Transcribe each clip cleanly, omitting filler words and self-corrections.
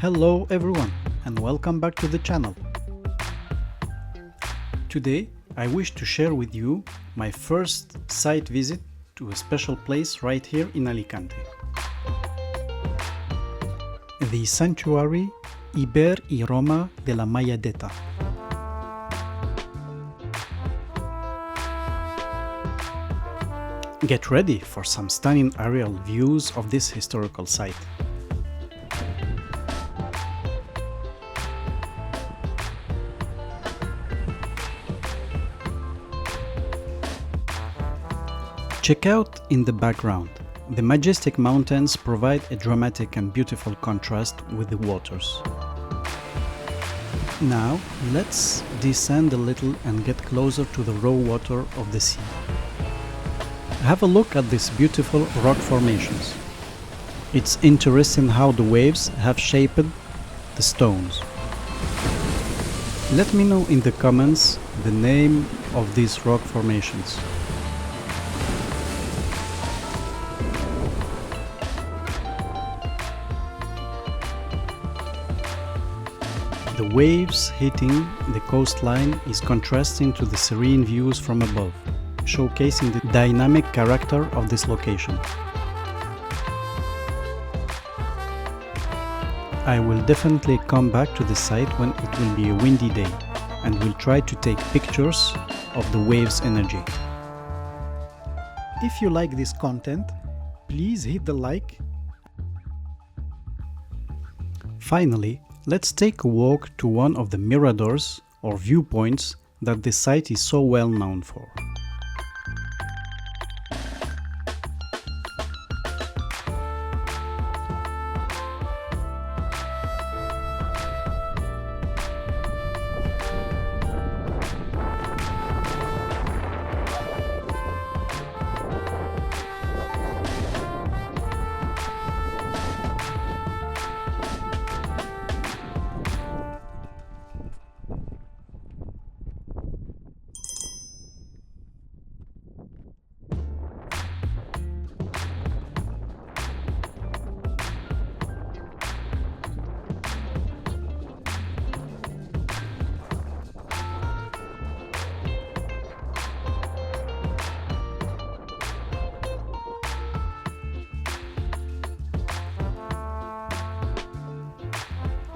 Hello everyone and welcome back to the channel. Today I wish to share with you my first site visit to a special place right here in Alicante. The Santuari Iber y Romà de la Malladeta. Get ready for some stunning aerial views of this historical site. Check out in the background. The majestic mountains provide a dramatic and beautiful contrast with the waters. Now let's descend a little and get closer to the raw water of the sea. Have a look at these beautiful rock formations. It's interesting how the waves have shaped the stones. Let me know in the comments the name of these rock formations. The waves hitting the coastline is contrasting to the serene views from above, showcasing the dynamic character of this location. I will definitely come back to the site when it will be a windy day, and will try to take pictures of the waves' energy. If you like this content, please hit the like. Finally, let's take a walk to one of the miradors or viewpoints that this site is so well known for.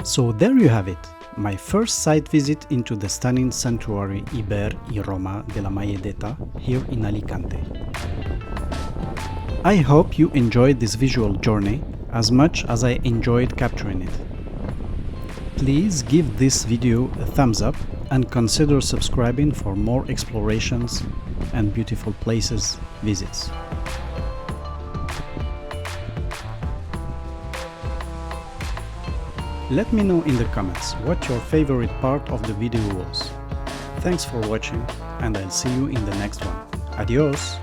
So there you have it, my first site visit into the stunning Santuari Iber y Romà de la Malladeta here in Alicante. I hope you enjoyed this visual journey as much as I enjoyed capturing it. Please give this video a thumbs up and consider subscribing for more explorations and beautiful places visits. Let me know in the comments what your favorite part of the video was. Thanks for watching and I'll see you in the next one. Adios!